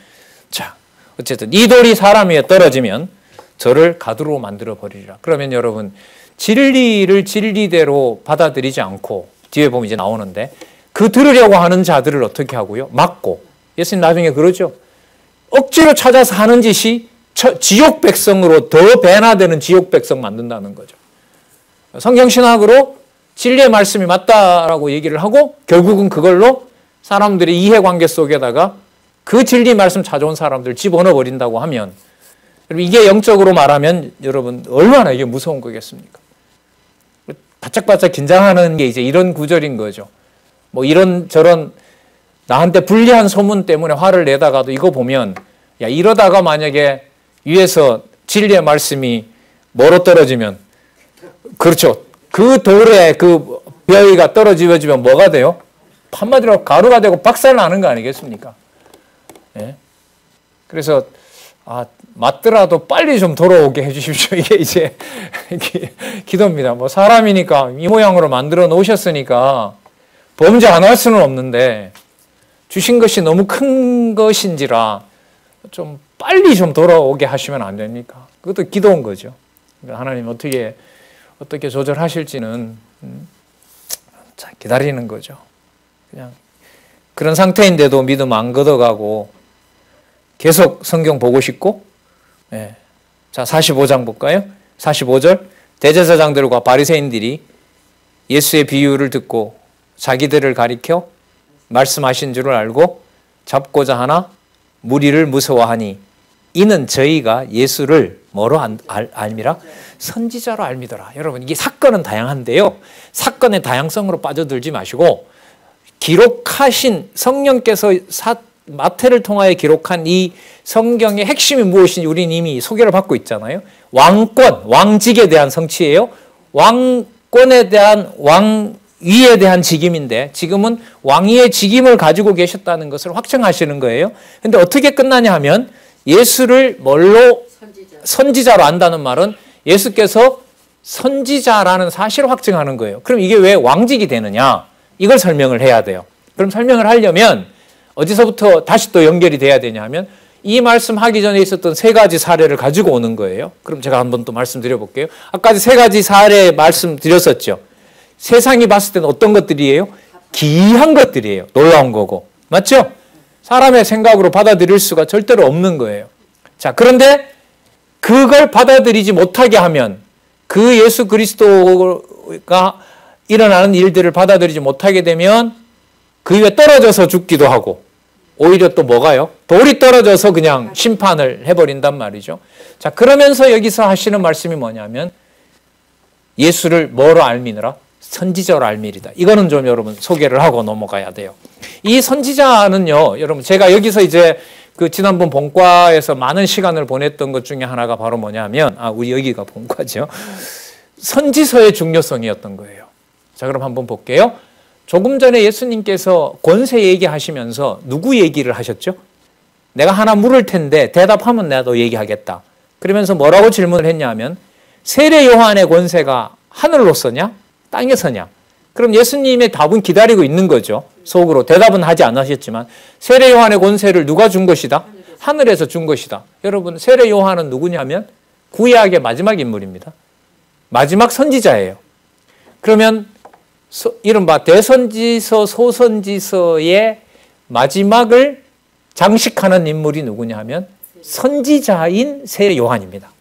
자, 어쨌든 이 돌이 사람 위에 떨어지면 저를 가두로 만들어 버리리라. 그러면 여러분 진리를 진리대로 받아들이지 않고 뒤에 보면 이제 나오는데 그 들으려고 하는 자들을 어떻게 하고요? 막고. 예수님 나중에 그러죠. 억지로 찾아서 하는 짓이 지옥 백성으로 더 배나되는 지옥 백성 만든다는 거죠. 성경신학으로 진리의 말씀이 맞다라고 얘기를 하고 결국은 그걸로 사람들의 이해관계 속에다가 그 진리 말씀 찾아온 사람들 집어넣어 버린다고 하면 이게 영적으로 말하면 여러분 얼마나 이게 무서운 거겠습니까? 바짝바짝 긴장하는 게 이제 이런 구절인 거죠. 뭐 이런저런 나한테 불리한 소문 때문에 화를 내다가도 이거 보면 야 이러다가 만약에 위에서 진리의 말씀이 멀어 떨어지면 그렇죠. 그 돌에 그 벼이가 떨어지면 뭐가 돼요? 한마디로 가루가 되고 박살나는 거 아니겠습니까? 예? 그래서 맞더라도 빨리 좀 돌아오게 해주십시오. 이게 이제 기도입니다. 뭐 사람이니까 이 모양으로 만들어 놓으셨으니까 범죄 안 할 수는 없는데 주신 것이 너무 큰 것인지라 좀 빨리 좀 돌아오게 하시면 안 됩니까? 그것도 기도인 거죠. 그러니까 하나님 어떻게 조절하실지는 기다리는 거죠. 그냥 그런 상태인데도 믿음 안 걷어가고 계속 성경 보고 싶고, 예. 자 45장 볼까요? 45절 대제사장들과 바리새인들이 예수의 비유를 듣고 자기들을 가리켜 말씀하신 줄을 알고 잡고자 하나 무리를 무서워하니 이는 저희가 예수를 뭐로 알미라? 선지자로 알미더라. 여러분 이게 사건은 다양한데요. 사건의 다양성으로 빠져들지 마시고 기록하신 성령께서 마태를 통하여 기록한 이 성경의 핵심이 무엇인지 우리는 이미 소개를 받고 있잖아요. 왕권, 왕직에 대한 성취예요. 왕권에 대한 왕위에 대한 직임인데 지금은 왕위의 직임을 가지고 계셨다는 것을 확증하시는 거예요. 근데 어떻게 끝나냐 하면 예수를 뭘로 선지자로 안다는 말은 예수께서 선지자라는 사실을 확증하는 거예요. 그럼 이게 왜 왕직이 되느냐? 이걸 설명을 해야 돼요. 그럼 설명을 하려면 어디서부터 다시 또 연결이 돼야 되냐 하면 이 말씀하기 전에 있었던 세 가지 사례를 가지고 오는 거예요. 그럼 제가 한번 또 말씀드려 볼게요. 아까 세 가지 사례 말씀드렸었죠. 세상이 봤을 때는 어떤 것들이에요? 기이한 것들이에요. 놀라운 거고. 맞죠? 사람의 생각으로 받아들일 수가 절대로 없는 거예요. 자, 그런데 그걸 받아들이지 못하게 하면 그 예수 그리스도가 일어나는 일들을 받아들이지 못하게 되면 그 위에 떨어져서 죽기도 하고 오히려 또 뭐가요? 돌이 떨어져서 그냥 심판을 해버린단 말이죠. 자, 그러면서 여기서 하시는 말씀이 뭐냐면 예수를 뭐로 알미느라? 선지자로 알미리다. 이거는 좀 여러분 소개를 하고 넘어가야 돼요. 이 선지자는요, 여러분 제가 여기서 이제 그 지난번 본과에서 많은 시간을 보냈던 것 중에 하나가 바로 뭐냐면 우리 여기가 본과죠. 선지서의 중요성이었던 거예요. 자, 그럼 한번 볼게요. 조금 전에 예수님께서 권세 얘기하시면서 누구 얘기를 하셨죠? 내가 하나 물을 텐데 대답하면 내가 너 얘기하겠다. 그러면서 뭐라고 질문을 했냐 하면 세례 요한의 권세가 하늘로서냐? 땅에서냐? 그럼 예수님의 답은 기다리고 있는 거죠. 속으로 대답은 하지 않으셨지만 세례 요한의 권세를 누가 준 것이다? 하늘에서 준 것이다. 여러분 세례 요한은 누구냐면 구약의 마지막 인물입니다. 마지막 선지자예요. 그러면 이른바 대선지서 소선지서의 마지막을 장식하는 인물이 누구냐 하면 선지자인 세례 요한입니다.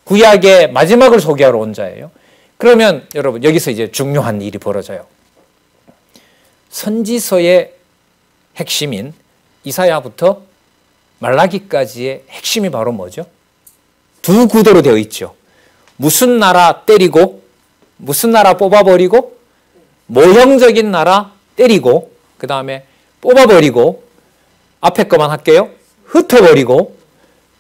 구약의 마지막을 소개하러 온 자예요. 그러면 여러분 여기서 이제 중요한 일이 벌어져요. 선지서의 핵심인 이사야부터 말라기까지의 핵심이 바로 뭐죠? 두 구도로 되어 있죠. 무슨 나라 때리고 무슨 나라 뽑아버리고 모형적인 나라 때리고 그 다음에 뽑아버리고 앞에 것만 할게요. 흩어버리고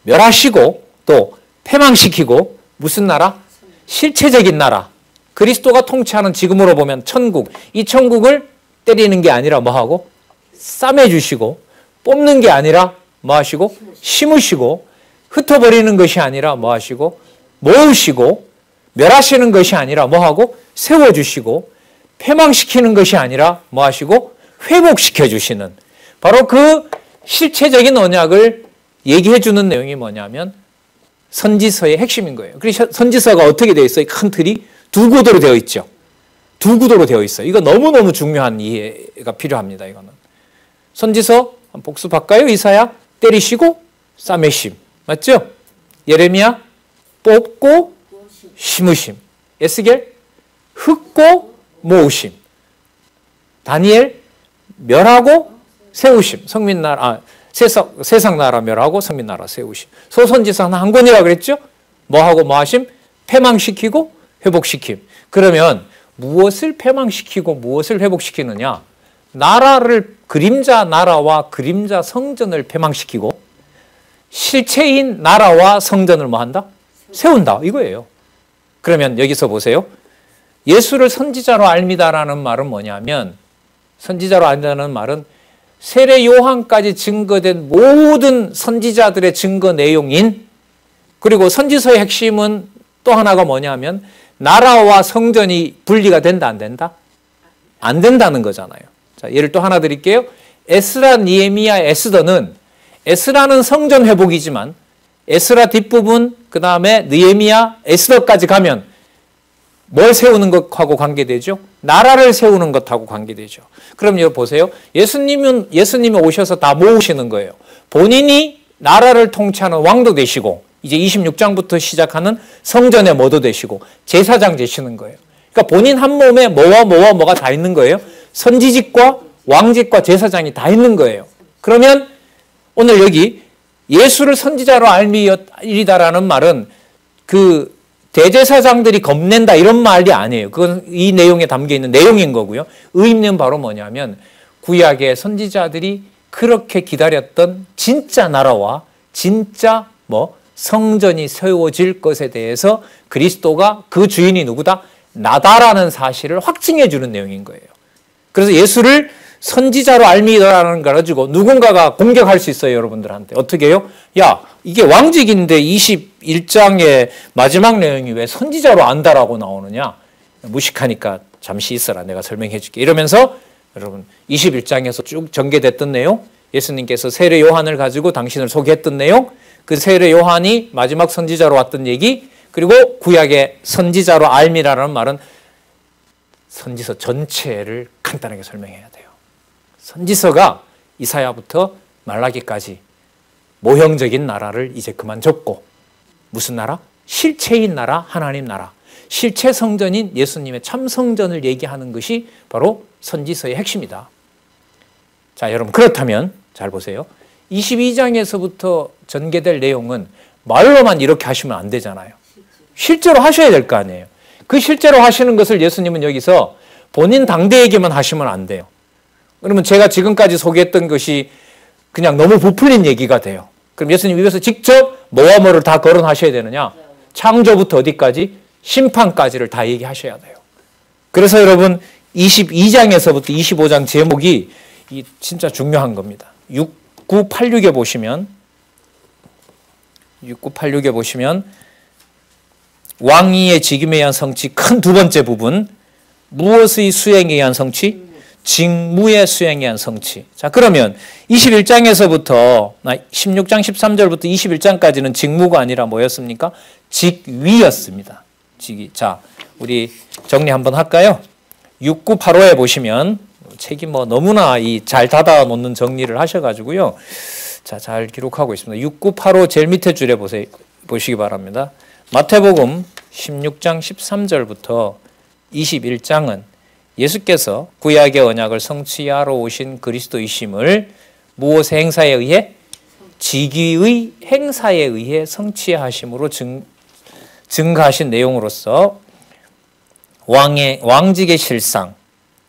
멸하시고 또 패망시키고 무슨 나라? 실체적인 나라. 그리스도가 통치하는 지금으로 보면 천국. 이 천국을 때리는 게 아니라 뭐하고? 싸매주시고 뽑는 게 아니라 뭐하시고? 심으시고 흩어버리는 것이 아니라 뭐하시고? 모으시고 멸하시는 것이 아니라 뭐하고? 세워주시고 패망시키는 것이 아니라 뭐하시고? 회복시켜주시는 바로 그 실체적인 언약을 얘기해 주는 내용이 뭐냐면 선지서의 핵심인 거예요. 그래서 선지서가 어떻게 되어 있어요? 큰 틀이 두 구도로 되어 있죠. 두 구도로 되어 있어요. 이거 너무너무 중요한 이해가 필요합니다. 이거는. 선지서 한번 복습할까요? 이사야 때리시고 싸매심. 맞죠? 예레미야 뽑고 심으심. 에스겔 흙고 모으심. 다니엘 멸하고 세우심. 세상 나라 멸하고 성민 나라 세우심. 소선지서 한 권이라 그랬죠? 뭐하고 뭐하심? 패망시키고 회복시킴. 그러면 무엇을 패망시키고 무엇을 회복시키느냐? 나라를 그림자 나라와 그림자 성전을 패망시키고 실체인 나라와 성전을 뭐 한다? 세운다. 이거예요. 그러면 여기서 보세요. 예수를 선지자로 알미다라는 말은 뭐냐면 선지자로 알미다라는 말은 세례 요한까지 증거된 모든 선지자들의 증거 내용인 그리고 선지서의 핵심은 또 하나가 뭐냐면 나라와 성전이 분리가 된다 안 된다? 안 된다는 거잖아요. 자, 예를 또 하나 드릴게요. 에스라, 니에미야, 에스더는 에스라는 성전 회복이지만 에스라 뒷부분 그 다음에 느헤미야, 에스더까지 가면 뭘 세우는 것하고 관계되죠? 나라를 세우는 것하고 관계되죠. 그럼 여기 보세요. 예수님이 오셔서 다 모으시는 거예요. 본인이 나라를 통치하는 왕도 되시고 이제 26장부터 시작하는 성전의 뭐도 되시고 제사장 되시는 거예요. 그러니까 본인 한 몸에 뭐가 다 있는 거예요. 선지직과 왕직과 제사장이 다 있는 거예요. 그러면 오늘 여기 예수를 선지자로 알미이다라는 말은 그 대제사장들이 겁낸다 이런 말이 아니에요. 그건 이 내용에 담겨있는 내용인 거고요. 의미는 바로 뭐냐면 구약의 선지자들이 그렇게 기다렸던 진짜 나라와 진짜 성전이 세워질 것에 대해서 그리스도가 그 주인이 누구다? 나다라는 사실을 확증해 주는 내용인 거예요. 그래서 예수를 선지자로 알미더라는 걸 가지고 누군가가 공격할 수 있어요. 여러분들한테. 어떻게 해요? 야, 이게 왕직인데 21장의 마지막 내용이 왜 선지자로 안다라고 나오느냐? 무식하니까 잠시 있어라. 내가 설명해 줄게. 이러면서 여러분 21장에서 쭉 전개됐던 내용, 예수님께서 세례 요한을 가지고 당신을 소개했던 내용, 그 세례 요한이 마지막 선지자로 왔던 얘기, 그리고 구약의 선지자로 알미라는 말은 선지서 전체를 간단하게 설명해야 돼요. 선지서가 이사야부터 말라기까지 모형적인 나라를 이제 그만 접고 무슨 나라? 실체인 나라, 하나님 나라. 실체 성전인 예수님의 참 성전을 얘기하는 것이 바로 선지서의 핵심이다. 자, 여러분 그렇다면 잘 보세요. 22장에서부터 전개될 내용은 말로만 이렇게 하시면 안 되잖아요. 실제로 하셔야 될 거 아니에요. 그 실제로 하시는 것을 예수님은 여기서 본인 당대에게만 하시면 안 돼요. 그러면 제가 지금까지 소개했던 것이 그냥 너무 부풀린 얘기가 돼요. 그럼 예수님 입에서 직접 뭐와 뭐를 다 거론하셔야 되느냐? 창조부터 어디까지? 심판까지를 다 얘기하셔야 돼요. 그래서 여러분 22장에서부터 25장 제목이 진짜 중요한 겁니다. 6986에 보시면 왕위의 직임에 의한 성취 큰 두 번째 부분, 무엇의 수행에 의한 성취? 직무의 수행에 의한 성취. 자, 그러면 21장에서부터 16장 13절부터 21장까지는 직무가 아니라 뭐였습니까? 직위였습니다. 직위. 자, 우리 정리 한번 할까요? 6985에 보시면 책이 너무나 잘 닫아 놓는 정리를 하셔가지고요. 자, 잘 기록하고 있습니다. 6985 제일 밑에 줄에 보시기 바랍니다. 마태복음 16장 13절부터 21장은 예수께서 구약의 언약을 성취하러 오신 그리스도이심을 무엇의 행사에 의해? 직위의 행사에 의해 성취하심으로 증가하신 내용으로서 왕직의 실상,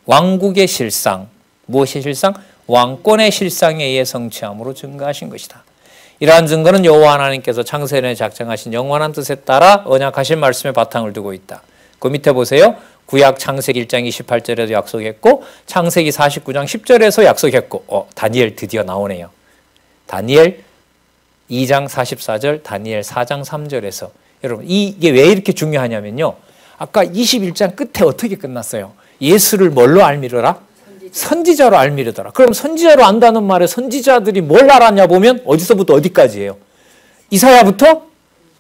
왕국의 실상, 무엇의 실상? 왕권의 실상에 의해 성취함으로 증가하신 것이다. 이러한 증거는 여호와 하나님께서 창세전에 작정하신 영원한 뜻에 따라 언약하신 말씀에 바탕을 두고 있다. 그 밑에 보세요. 구약 창세기 1장 28절에도 약속했고 창세기 49장 10절에서 약속했고 다니엘 드디어 나오네요. 다니엘 2장 44절, 다니엘 4장 3절에서 여러분 이게 왜 이렇게 중요하냐면요. 아까 21장 끝에 어떻게 끝났어요? 예수를 뭘로 알미르라? 선지자로 알미르더라. 그럼 선지자로 안다는 말에 선지자들이 뭘 알았냐 보면 어디서부터 어디까지예요? 이사야부터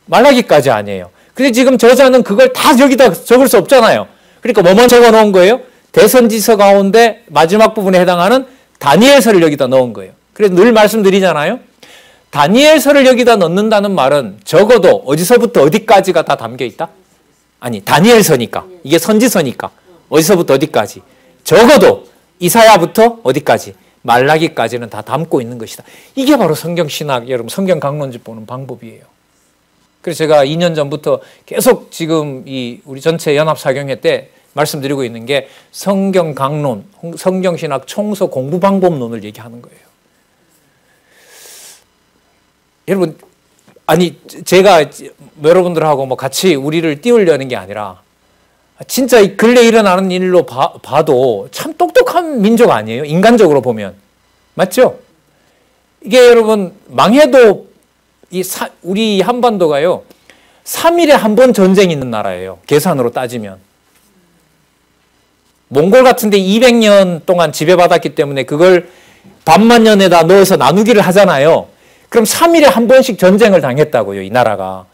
말라기까지 아니에요. 근데 지금 저자는 그걸 다 여기다 적을 수 없잖아요. 그러니까 뭐만 적어 놓은 거예요? 대선지서 가운데 마지막 부분에 해당하는 다니엘서를 여기다 넣은 거예요. 그래서 늘 말씀드리잖아요. 다니엘서를 여기다 넣는다는 말은 적어도 어디서부터 어디까지가 다 담겨 있다? 아니, 다니엘서니까. 이게 선지서니까. 어디서부터 어디까지. 적어도 이사야부터 어디까지. 말라기까지는 다 담고 있는 것이다. 이게 바로 성경신학, 여러분 성경 강론집 보는 방법이에요. 그래서 제가 2년 전부터 계속 지금 이 우리 전체 연합사경회 때 말씀드리고 있는 게 성경 강론, 성경신학 총서 공부 방법론을 얘기하는 거예요. 여러분, 아니 제가 여러분들하고 뭐 같이 우리를 띄우려는 게 아니라 진짜 이 근래 일어나는 일로 봐도 참 똑똑한 민족 아니에요? 인간적으로 보면. 맞죠? 이게 여러분 망해도 우리 한반도가요 3일에 한 번 전쟁이 있는 나라예요. 계산으로 따지면. 몽골 같은데 200년 동안 지배받았기 때문에 그걸 반만 년에다 넣어서 나누기를 하잖아요. 그럼 3일에 한 번씩 전쟁을 당했다고요, 이 나라가.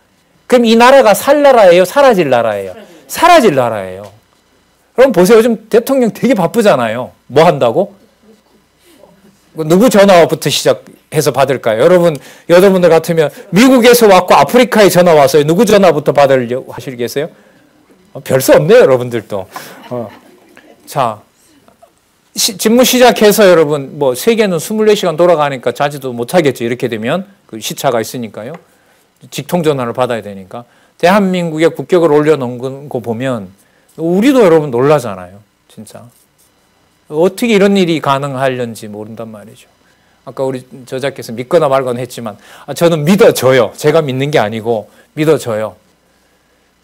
그럼 이 나라가 살 나라예요? 사라질 나라예요? 사라질 나라예요. 그럼 보세요. 요즘 대통령 되게 바쁘잖아요. 뭐 한다고? 누구 전화부터 시작해서 받을까요? 여러분들 같으면 미국에서 왔고 아프리카에 전화 왔어요. 누구 전화부터 받으려고 하시겠어요? 별 수 없네요, 여러분들도. 자, 직무 시작해서 여러분, 뭐, 세계는 24시간 돌아가니까 자지도 못하겠죠. 이렇게 되면. 그 시차가 있으니까요. 직통전화를 받아야 되니까. 대한민국의 국격을 올려놓은 거 보면, 우리도 여러분 놀라잖아요. 진짜. 어떻게 이런 일이 가능하려는지 모른단 말이죠. 아까 우리 저자께서 믿거나 말거나 했지만, 저는 믿어져요. 제가 믿는 게 아니고, 믿어져요.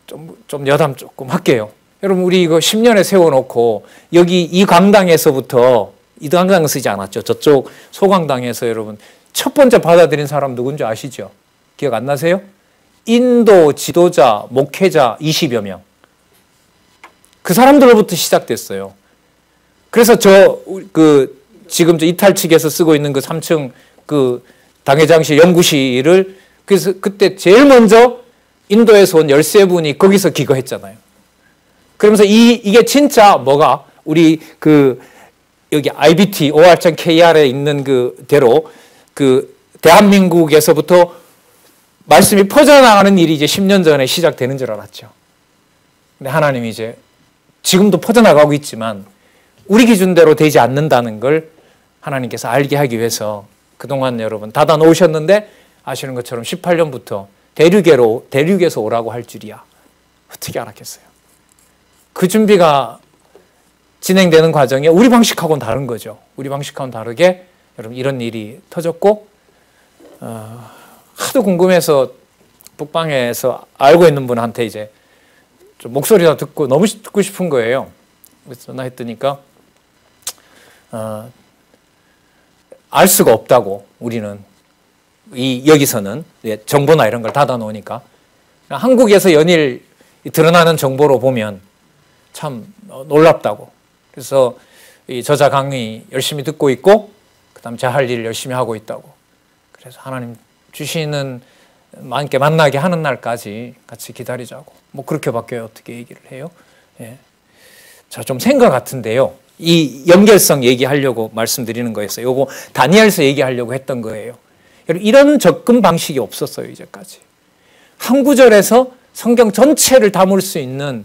좀 여담 조금 할게요. 여러분, 우리 이거 10년에 세워놓고, 여기 이 강당에서부터, 이 강당 쓰지 않았죠. 저쪽 소강당에서 여러분, 첫 번째 받아들인 사람 누군지 아시죠? 기억 안 나세요? 인도 지도자, 목회자 20여 명. 그 사람들로부터 시작됐어요. 그래서 지금 저 이탈 측에서 쓰고 있는 그 3층 그 당회장실 연구실을, 그래서 그때 제일 먼저 인도에서 온 13분이 거기서 기거했잖아요. 그러면서 이게 진짜 뭐가 우리 여기 IBT, OR.KR에 있는 그대로 대한민국에서부터 말씀이 퍼져나가는 일이 이제 10년 전에 시작되는 줄 알았죠. 근데 하나님이 이제 지금도 퍼져나가고 있지만 우리 기준대로 되지 않는다는 걸 하나님께서 알게 하기 위해서 그동안 여러분 닫아 놓으셨는데 아시는 것처럼 18년부터 대륙에서 오라고 할 줄이야. 어떻게 알았겠어요? 그 준비가 진행되는 과정에 우리 방식하고는 다른 거죠. 우리 방식하고는 다르게 여러분 이런 일이 터졌고 하도 궁금해서 북방에서 알고 있는 분한테 이제 좀 목소리나 듣고 너무 듣고 싶은 거예요. 그래서 전화했더니까 알 수가 없다고 우리는 여기서는 정보나 이런 걸 닫아 놓으니까 한국에서 연일 드러나는 정보로 보면 참 놀랍다고. 그래서 이 저자 강의 열심히 듣고 있고 그다음 제 할 일 열심히 하고 있다고. 그래서 하나님 주시는 함께 만나게 하는 날까지 같이 기다리자고. 뭐 그렇게밖에 어떻게 얘기를 해요? 예. 자, 좀 생각 같은데요. 이 연결성 얘기하려고 말씀드리는 거였어요. 요거 다니엘서 얘기하려고 했던 거예요. 이런 접근 방식이 없었어요, 이제까지. 한 구절에서 성경 전체를 담을 수 있는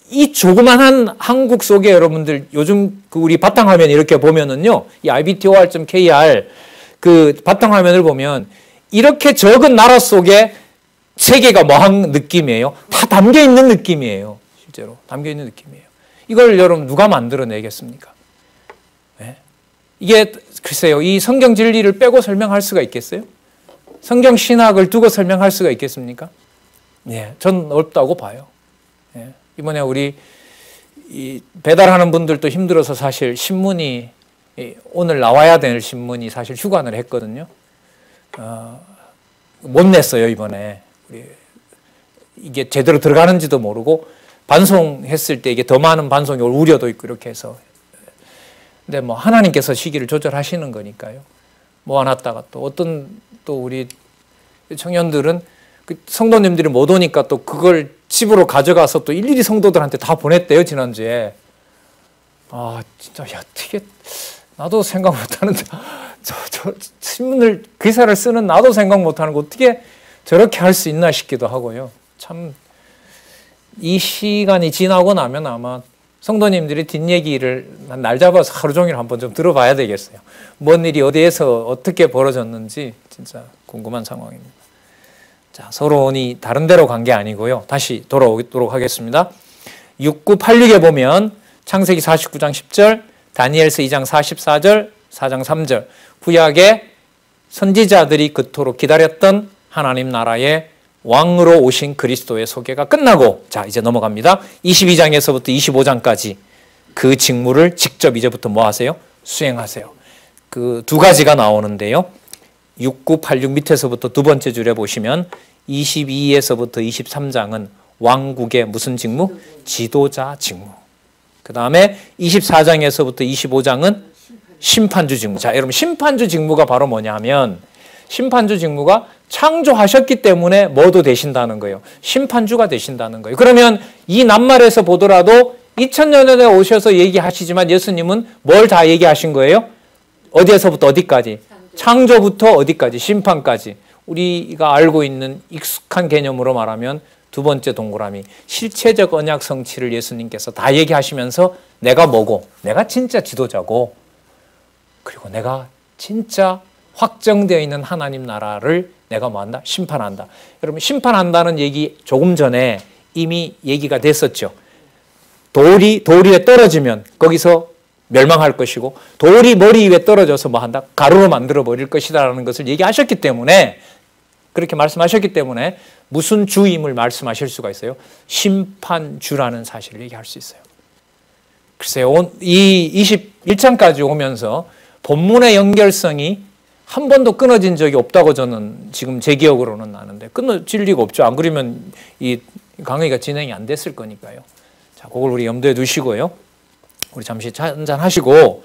이 조그만한 한국 속에 여러분들 요즘 우리 바탕화면 이렇게 보면은요, 이 ibtor.kr 그 바탕화면을 보면 이렇게 적은 나라 속에 세계가 뭐한 느낌이에요? 다 담겨 있는 느낌이에요. 실제로 담겨 있는 느낌이에요. 이걸 여러분 누가 만들어내겠습니까? 네? 이게 글쎄요, 이 성경 진리를 빼고 설명할 수가 있겠어요? 성경 신학을 두고 설명할 수가 있겠습니까? 네, 전 어렵다고 봐요. 네. 이번에 우리 배달하는 분들도 힘들어서 사실 신문이 오늘 나와야 될 신문이 사실 휴관을 했거든요. 못 냈어요, 이번에. 이게 제대로 들어가는지도 모르고 반송했을 때 이게 더 많은 반송이 올 우려도 있고 이렇게 해서. 근데 뭐 하나님께서 시기를 조절하시는 거니까요. 모아놨다가 또 어떤 또 우리 청년들은 그 성도님들이 못 오니까 또 그걸 집으로 가져가서 또 일일이 성도들한테 다 보냈대요, 지난주에. 아, 진짜, 야, 어떻게, 나도 생각 못하는데, 신문을, 기사를 쓰는 나도 생각 못하는 거 어떻게 저렇게 할 수 있나 싶기도 하고요. 참, 이 시간이 지나고 나면 아마 성도님들이 뒷얘기를 날 잡아서 하루 종일 한번 좀 들어봐야 되겠어요. 뭔 일이 어디에서 어떻게 벌어졌는지 진짜 궁금한 상황입니다. 자, 서론이 다른 데로 간 게 아니고요. 다시 돌아오도록 하겠습니다. 6986에 보면 창세기 49장 10절, 다니엘서 2장 44절, 4장 3절, 구약의 선지자들이 그토록 기다렸던 하나님 나라의 왕으로 오신 그리스도의 소개가 끝나고, 자, 이제 넘어갑니다. 22장에서부터 25장까지 그 직무를 직접 이제부터 뭐 하세요? 수행하세요. 그 두 가지가 나오는데요. 6986 밑에서부터 두 번째 줄에 보시면 22에서부터 23장은 왕국의 무슨 직무? 지도자 직무. 그 다음에 24장에서부터 25장은 심판주 직무. 자, 여러분, 심판주 직무가 바로 뭐냐면, 심판주 직무가 창조하셨기 때문에 뭐도 되신다는 거예요. 심판주가 되신다는 거예요. 그러면 이 낱말에서 보더라도 2000년 전에 오셔서 얘기하시지만 예수님은 뭘 다 얘기하신 거예요? 어디에서부터 어디까지? 창조부터 어디까지? 심판까지. 우리가 알고 있는 익숙한 개념으로 말하면 두 번째 동그라미, 실체적 언약 성취를 예수님께서 다 얘기하시면서 내가 뭐고, 내가 진짜 지도자고, 그리고 내가 진짜 확정되어 있는 하나님 나라를 내가 뭐한다? 심판한다. 여러분, 심판한다는 얘기 조금 전에 이미 얘기가 됐었죠. 돌이 위에 떨어지면 거기서 멸망할 것이고, 돌이 머리 위에 떨어져서 뭐한다? 가루로 만들어 버릴 것이라는 것을 얘기하셨기 때문에, 그렇게 말씀하셨기 때문에 무슨 주임을 말씀하실 수가 있어요? 심판주라는 사실을 얘기할 수 있어요. 글쎄요, 이 21장까지 오면서 본문의 연결성이 한 번도 끊어진 적이 없다고 저는 지금 제 기억으로는 나는데, 끊어질 리가 없죠. 안 그러면 이 강의가 진행이 안 됐을 거니까요. 자, 그걸 우리 염두에 두시고요. 우리 잠시 한잔 하시고